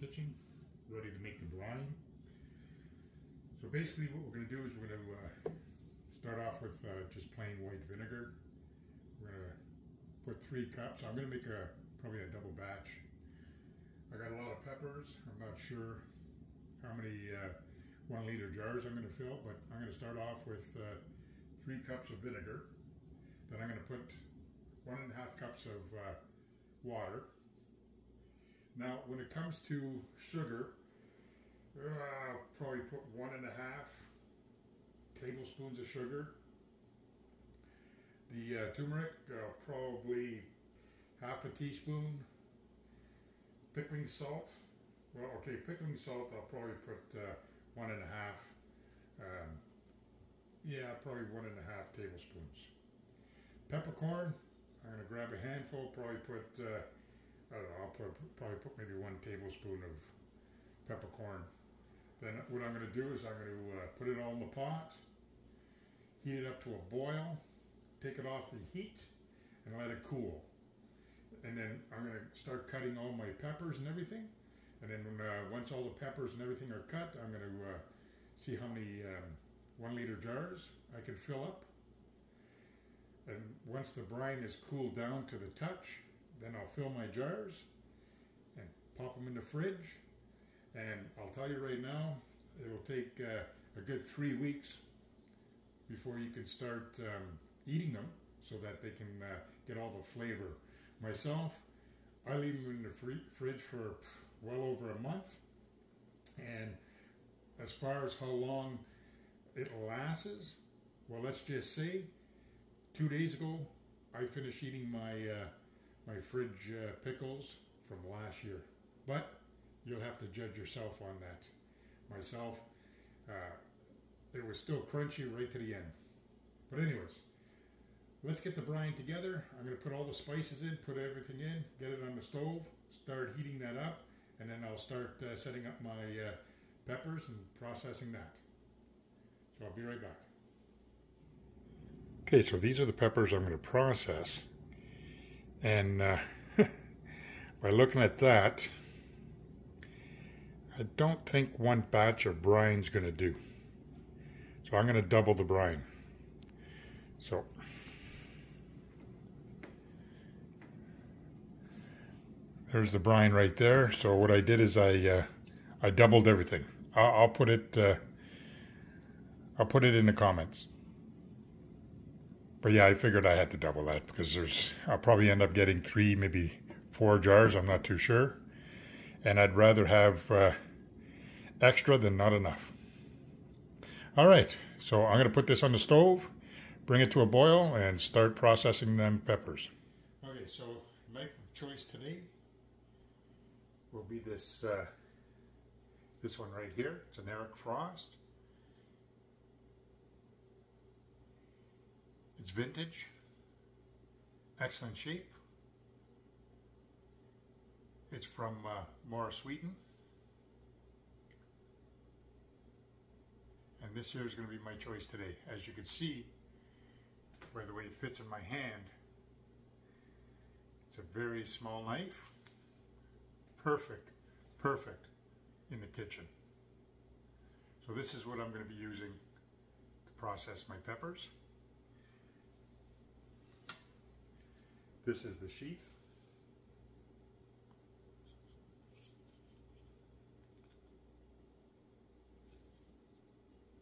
kitchen, ready to make the brine. So basically what we're going to do is we're going to start off with just plain white vinegar. We're going to put 3 cups. I'm going to make probably a double batch. I got a lot of peppers. I'm not sure how many 1 liter jars I'm going to fill, but I'm going to start off with 3 cups of vinegar. Then I'm going to put 1.5 cups of water. Now, when it comes to sugar, I'll probably put 1.5 tablespoons of sugar. The turmeric, probably half a teaspoon. Pickling salt, well, okay, pickling salt, I'll probably put 1.5. Yeah, probably 1.5 tablespoons. Peppercorn, I'm going to grab a handful, probably put, I don't know, I'll probably put maybe 1 tablespoon of peppercorn. Then what I'm going to do is I'm going to put it all in the pot, heat it up to a boil, take it off the heat, and let it cool. And then I'm going to start cutting all my peppers and everything. And then once all the peppers and everything are cut, I'm going to see how many 1 liter jars I can fill up. And once the brine is cooled down to the touch, then I'll fill my jars and pop them in the fridge. And I'll tell you right now, it will take a good 3 weeks before you can start eating them so that they can get all the flavor. Myself, I leave them in the fridge for well over a month. And as far as how long it lasts, well, let's just say 2 days ago, I finished eating my my Fridge Pickles from last year. But you'll have to judge yourself on that. Myself, it was still crunchy right to the end. But anyways, let's get the brine together. I'm going to put all the spices in, put everything in, get it on the stove, start heating that up, and then I'll start setting up my peppers and processing that. So I'll be right back. Okay, so these are the peppers I'm going to process. And by looking at that, I don't think 1 batch of brine is going to do. So I'm going to double the brine. So there's the brine right there. So what I did is I doubled everything. I'll put it in the comments. But yeah, I figured I had to double that because I'll probably end up getting 3, maybe 4 jars. I'm not too sure. And I'd rather have extra than not enough. All right, so I'm going to put this on the stove, bring it to a boil, and start processing them peppers. Okay, so knife of choice today will be this this one right here. It's an Eric Frost. It's vintage, excellent shape. It's from Morris Sweeten. And this here is going to be my choice today. As you can see, by the way it fits in my hand, it's a very small knife. Perfect, perfect in the kitchen. So this is what I'm going to be using to process my peppers. This is the sheath.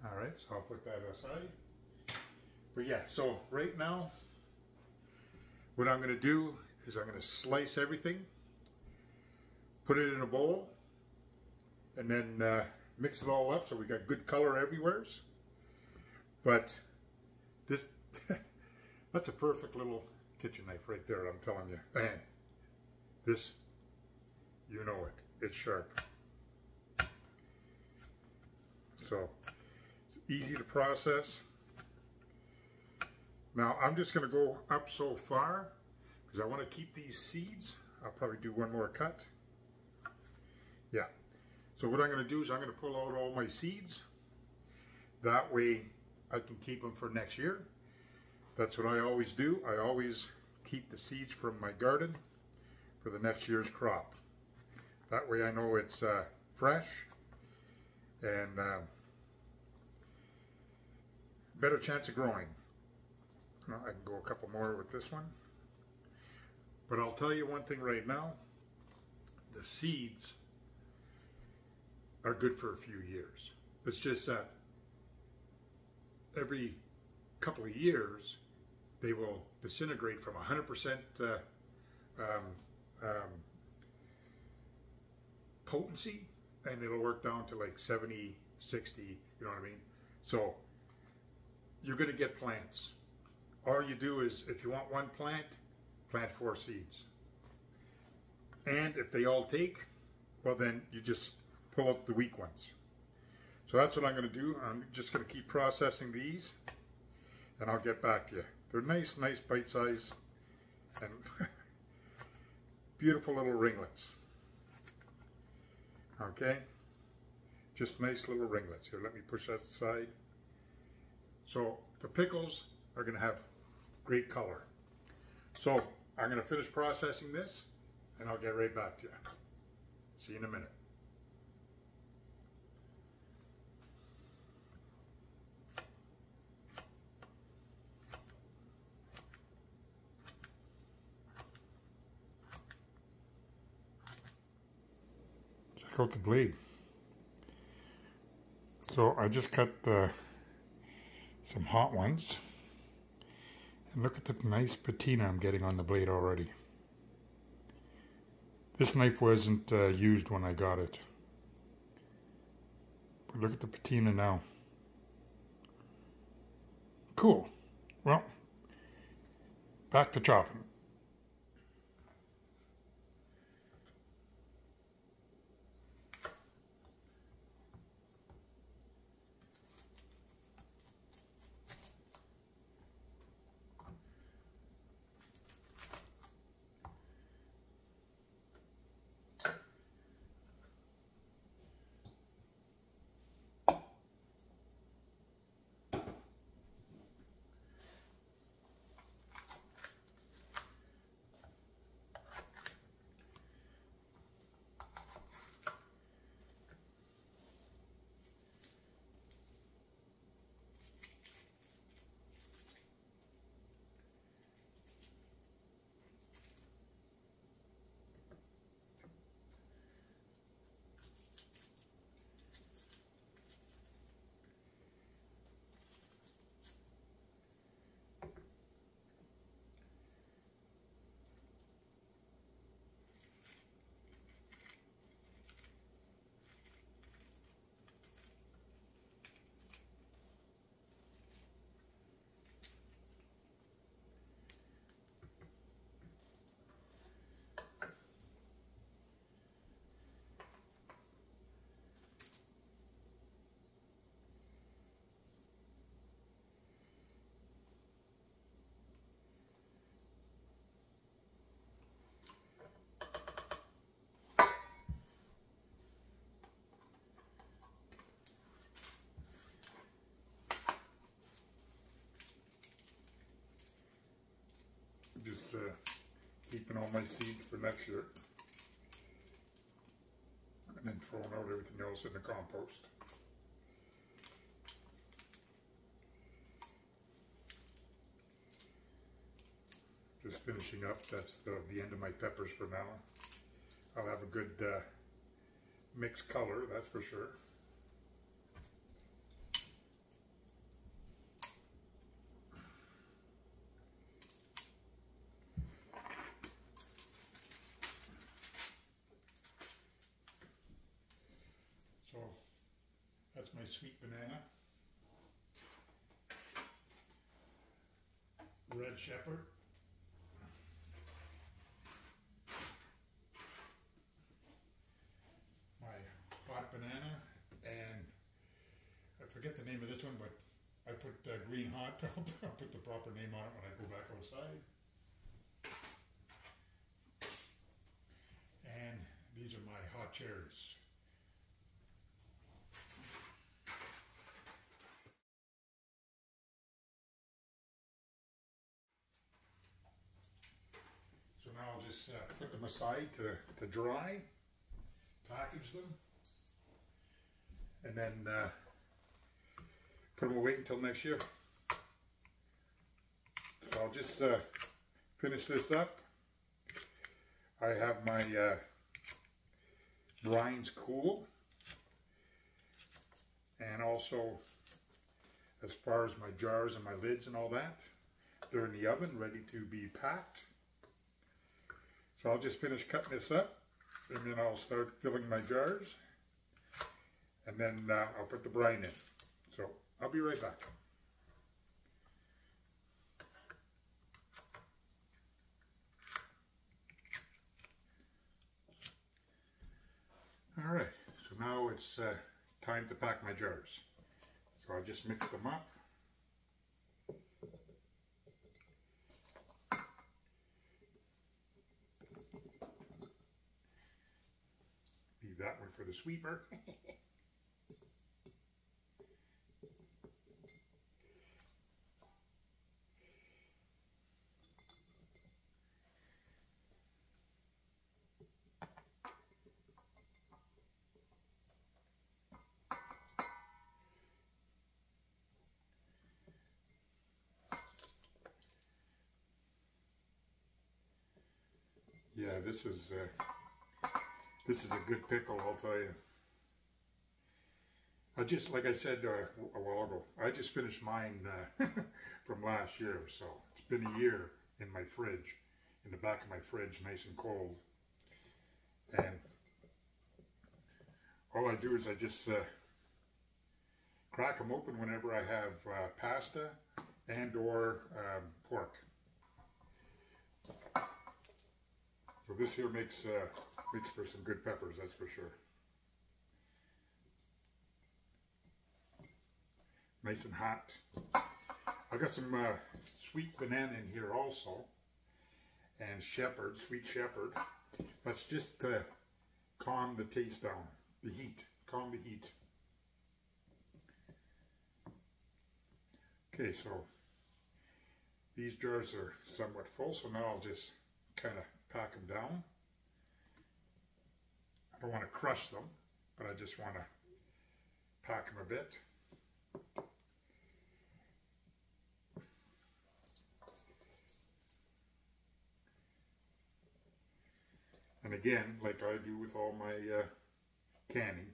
All right, so I'll put that aside. But yeah, so right now, what I'm going to do is I'm going to slice everything, put it in a bowl, and then mix it all up so we got good color everywhere. But this, that's a perfect little kitchen knife right there, I'm telling you. And this, you know it, it's sharp. So it's easy to process. Now I'm just going to go up so far because I want to keep these seeds. I'll probably do 1 more cut. Yeah. So what I'm going to do is I'm going to pull out all my seeds. That way I can keep them for next year. That's what I always do. I always keep the seeds from my garden for the next year's crop. That way I know it's fresh and better chance of growing. Well, I can go a couple more with this one. But I'll tell you one thing right now, the seeds are good for a few years. It's just that every couple of years they will disintegrate from 100% potency, and it'll work down to like 70, 60, you know what I mean? So you're going to get plants. All you do is, if you want one plant, plant 4 seeds. And if they all take, well then you just pull out the weak ones. So that's what I'm going to do. I'm just going to keep processing these, and I'll get back to you. They're nice bite size and beautiful little ringlets. Okay, just nice little ringlets. Here, let me push that aside. So the pickles are going to have great color. So I'm going to finish processing this, and I'll get right back to you. See you in a minute. Check out the blade. So I just cut some hot ones. And look at the nice patina I'm getting on the blade already. This knife wasn't used when I got it. But look at the patina now. Cool. Well, back to chopping. Just keeping all my seeds for next year, and then throwing out everything else in the compost. Just finishing up. That's the end of my peppers for now. I'll have a good mixed color, that's for sure. So that's my sweet banana, red shepherd, my hot banana, and I forget the name of this one, but I put green hot. I'll put the proper name on it when I go back outside. And these are my hot cherries. So now I'll just put them aside to dry, package them, and then put them away until next year. So I'll just finish this up. I have my brines cool, and also as far as my jars and my lids and all that, they're in the oven ready to be packed. So I'll just finish cutting this up, and then I'll start filling my jars, and then I'll put the brine in. So I'll be right back. All right, so now it's time to pack my jars. So I just mix them up. Leave that one for the sweeper. Yeah, this is a good pickle, I'll tell you. I just, like I said a while ago, I just finished mine from last year, so it's been a year in my fridge, in the back of my fridge, nice and cold. And all I do is I just crack them open whenever I have pasta and or pork. So this here makes for some good peppers, that's for sure. Nice and hot. I've got some sweet banana in here also, and shepherd, sweet shepherd. That's just to calm the taste down, the heat, calm the heat. Okay, so these jars are somewhat full, so now I'll just kind of pack them down. I don't want to crush them, but I just want to pack them a bit. And again, like I do with all my canning,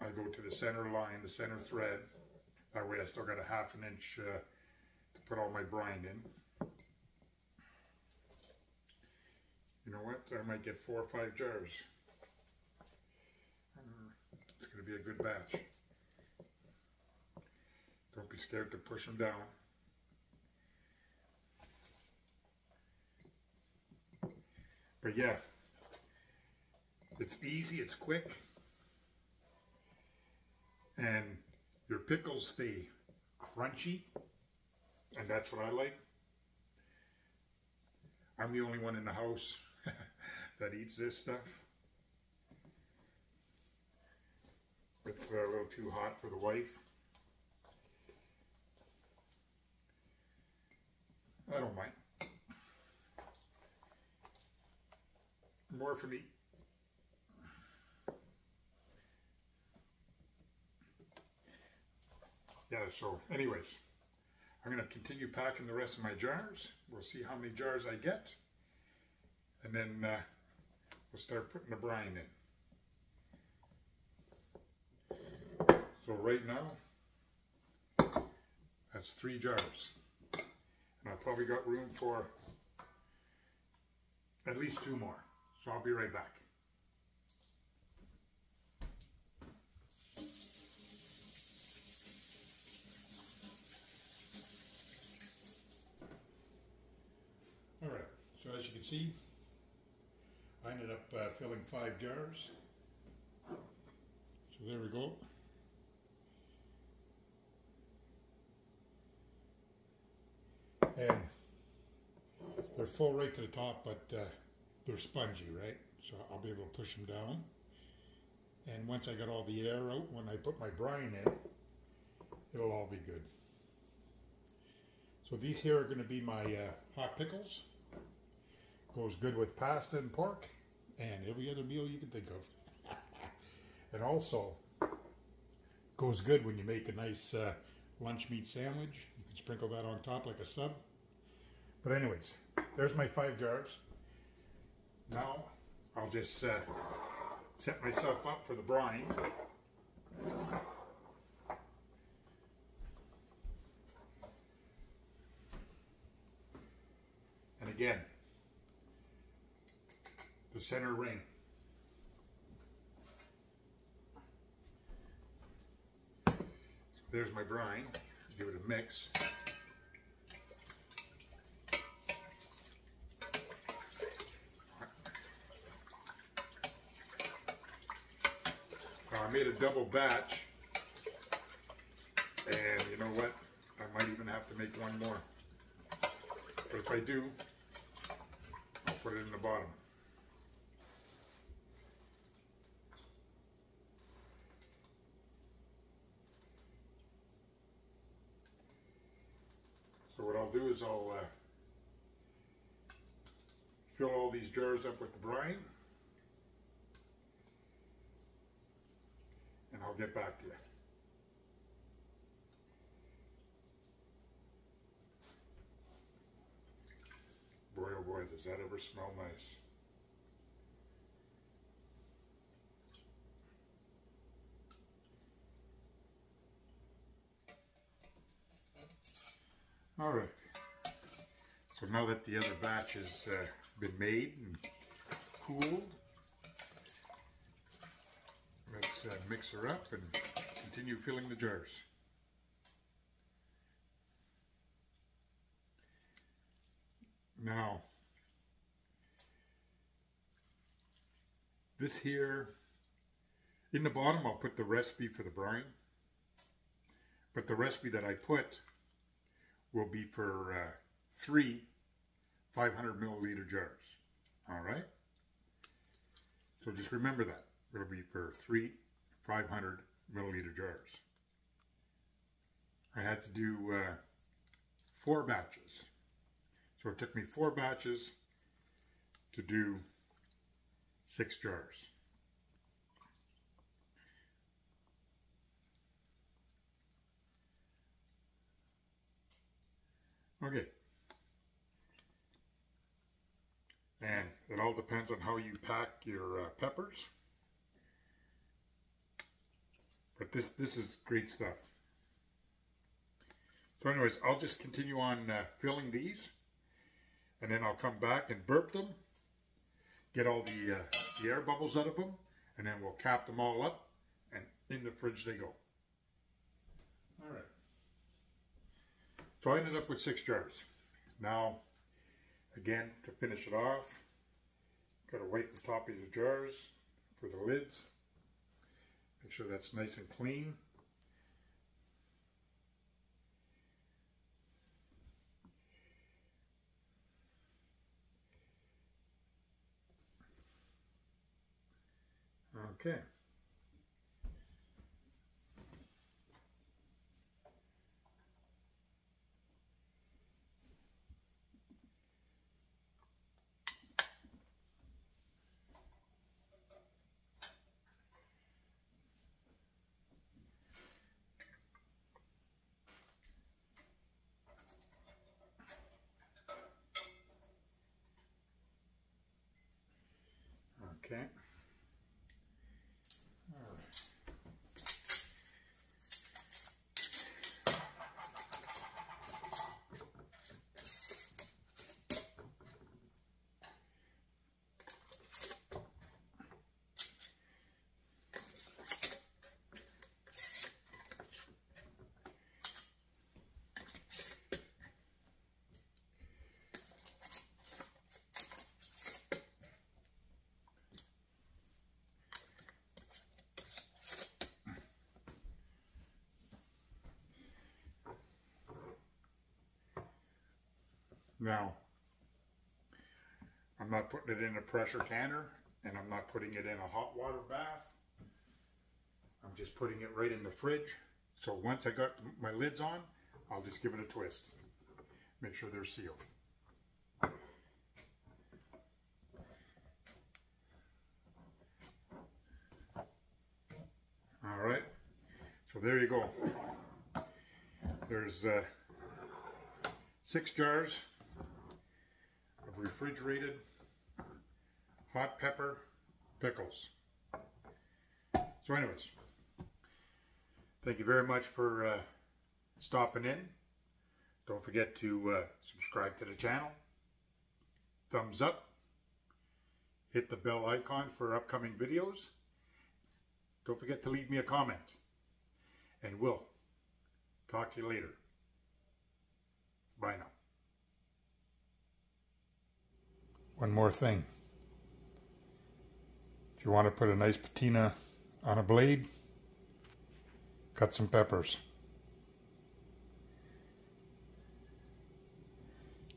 I go to the center line, the center thread. That way I still got a ½ inch to put all my brine in. You know what? I might get 4 or 5 jars. It's going to be a good batch. Don't be scared to push them down. But yeah, it's easy, it's quick, and your pickles stay crunchy, and that's what I like. I'm the only one in the house that eats this stuff. It's a little too hot for the wife. I don't mind. More for me. Yeah, so anyways, I'm going to continue packing the rest of my jars. We'll see how many jars I get. And then we'll start putting the brine in. So right now, that's 3 jars. And I've probably got room for at least 2 more. So I'll be right back. All right, so as you can see, I ended up filling 5 jars. So there we go. And they're full right to the top, but they're spongy, right? So I'll be able to push them down. And once I got all the air out, when I put my brine in, it'll all be good. So these here are going to be my hot pickles. Goes good with pasta and pork. and every other meal you can think of. And also, goes good when you make a nice lunch meat sandwich. You can sprinkle that on top like a sub. But anyways, there's my 5 jars. Now, I'll just set myself up for the brine. And again, the center ring. So there's my brine. Give it a mix. I made a double batch, and you know what? I might even have to make one more. But if I do, I'll put it in the bottom. So what I'll do is I'll fill all these jars up with the brine, and I'll get back to you. Boy, oh boy, does that ever smell nice. All right. So now that the other batch has been made and cooled, let's mix her up and continue filling the jars. Now, this here, in the bottom I'll put the recipe for the brine, but the recipe that I put will be for 3 500 milliliter jars. All right? So just remember that. It'll be for 3 500 milliliter jars. I had to do 4 batches. So it took me 4 batches to do 6 jars. Okay. And it all depends on how you pack your peppers. But this is great stuff. So anyways, I'll just continue on filling these. And then I'll come back and burp them, get all the air bubbles out of them, and then we'll cap them all up, and in the fridge they go. All right. So I ended up with 6 jars. Now, again, to finish it off, got to wipe the top of the jars for the lids. Make sure that's nice and clean. Okay. Okay. All right. Now, I'm not putting it in a pressure canner, and I'm not putting it in a hot water bath. I'm just putting it right in the fridge. So once I got my lids on, I'll just give it a twist. Make sure they're sealed. All right, so there you go. There's 6 jars of refrigerated hot pepper pickles. So anyways, thank you very much for stopping in. Don't forget to subscribe to the channel, thumbs up, hit the bell icon for upcoming videos. Don't forget to leave me a comment, and we'll talk to you later. Bye now. One more thing. If you want to put a nice patina on a blade, cut some peppers.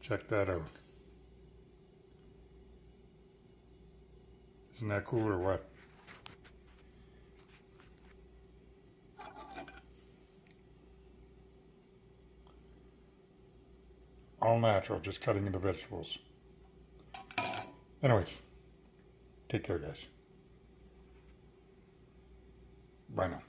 Check that out. Isn't that cool or what? All natural, just cutting into vegetables. Anyways, take care, guys. Bye now.